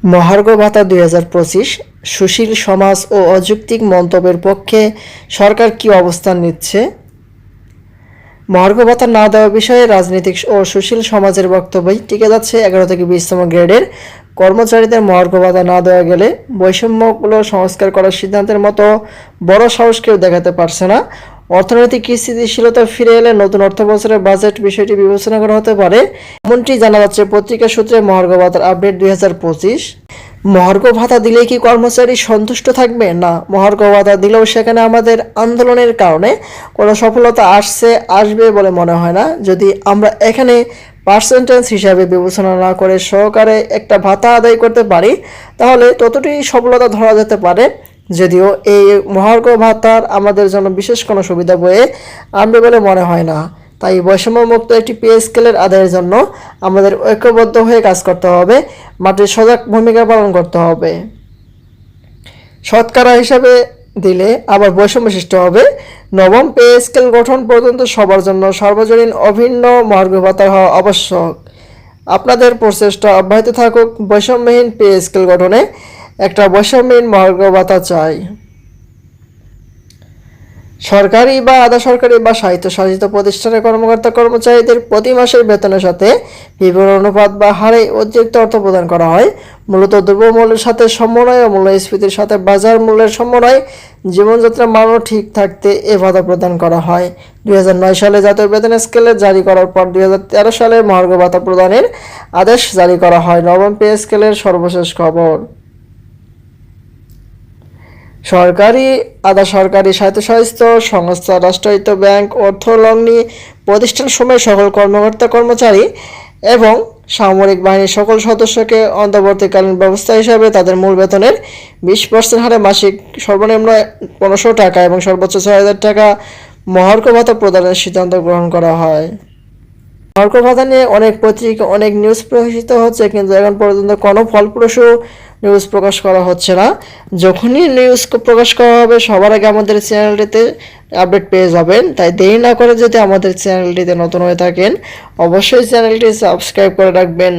মহার্ঘ ভাতা ২০২৫ সুশীল সমাজ ও অযৌক্তিক মন্তব্যের পক্ষে সরকার কী অবস্থান নিচ্ছে? মহার্ঘ ভাতা না দেওয়া বিষয়ে রাজনৈতিক ও সুশীল সমাজের বক্তব্যই টিকে যাচ্ছে ১১ থেকে ২০তম গ্রেডের কর্মচারীদের মহার্ঘ ভাতা না দেওয়া গেলে বৈষম্যগুলো সংস্কার করার সিদ্ধান্তের মতো বড় সাহস কেউ দেখাতে পারছে না। অর্থনৈতিক স্থিতিশীলতা ফিরে এলে নতুন অর্থবছরের বাজেট বিষয়টি বিবেচনা করা হতে পারে, এমনটি জানা যাচ্ছে পত্রিকা সূত্রে। মহার্ঘ ভাতার আপডেট ২০২৫। মহার্ঘ ভাতা দিলেই কি কর্মচারী সন্তুষ্ট থাকবে? না, মহার্ঘ ভাতা দিলেও সেখানে আমাদের আন্দোলনের কারণে কোনো সফলতা আসবে বলে মনে হয় না। যদি আমরা এখানে পার্সেন্টেজ হিসাবে বিবেচনা না করে সহকারে একটা ভাতা আদায় করতে পারি, তাহলে ততটি সফলতা ধরা যেতে পারে। যদিও এই মহার্ঘ ভাতার আমাদের জন্য বিশেষ কোনো সুবিধা বয়ে আনবে বলে মনে হয় না। তাই বৈষম্যমুক্ত একটি পে স্কেলের আদায়ের জন্য আমাদের ঐক্যবদ্ধ হয়ে কাজ করতে হবে, মাঠে সজাগ ভূমিকা পালন করতে হবে। শতকরা হিসাবে দিলে আবার বৈষম্য সৃষ্টি হবে। নবম পে স্কেল গঠন পর্যন্ত সবার জন্য সর্বজনীন অভিন্ন মহার্ঘ ভাতা হওয়া আবশ্যক। আপনাদের প্রচেষ্টা অব্যাহত থাকুক। বৈষম্যহীন পে স্কেল গঠনে একটা বৈষম্যহীন মহার্ঘ ভাতা চাই। সরকারি বা আধা সরকারি বা স্বায়ত্তশাসিত প্রতিষ্ঠানের কর্মকর্তা কর্মচারীদের প্রতি মাসের বেতনের সাথে বিভিন্ন অনুপাত বা হারে অতিরিক্ত অর্থ প্রদান করা হয়। মূলত দ্রব্যমূল্যের সাথে সমন্বয় ও মূল্যস্ফীতির সাথে বাজার মূল্যের সমন্বয়, জীবনযাত্রার মানও ঠিক থাকতে এ ভাতা প্রদান করা হয়। ২০০৯ সালে জাতীয় বেতন স্কেল জারি করার পর ২০১৩ সালে মহার্ঘ ভাতা প্রদানের আদেশ জারি করা হয়। নবম পে স্কেলের সর্বশেষ খবর। সরকারি, আধা সরকারি, স্বায়ত্তশাসিত সংস্থা, রাষ্ট্রায়ত্ত ব্যাংক, অর্থলগ্নি প্রতিষ্ঠানসমূহের সকল কর্মকর্তা কর্মচারী এবং সামরিক বাহিনীর সকল সদস্যকে অন্তর্বর্তীকালীন ব্যবস্থা হিসাবে তাদের মূল বেতনের ২০% হারে মাসিক সর্বনিম্ন ১৫০০ টাকা এবং সর্বোচ্চ ৬০০০ টাকা মহার্ঘ ভাতা প্রদানের সিদ্ধান্ত গ্রহণ করা হয়। মহার্ঘ ভাতা নিয়ে অনেক পত্রিকা, অনেক নিউজ প্রকাশিত হচ্ছে, কিন্তু এখন পর্যন্ত কোনো ফলপ্রসূ নিউজ প্রকাশ করা হচ্ছে না। যখনই নিউজ প্রকাশ করা হবে সবার আগে আমাদের চ্যানেলটিতে আপডেট পেয়ে যাবেন। তাই দেরি না করে যদি আমাদের চ্যানেলটিতে নতুন হয়ে থাকেন, অবশ্যই চ্যানেলটি সাবস্ক্রাইব করে রাখবেন।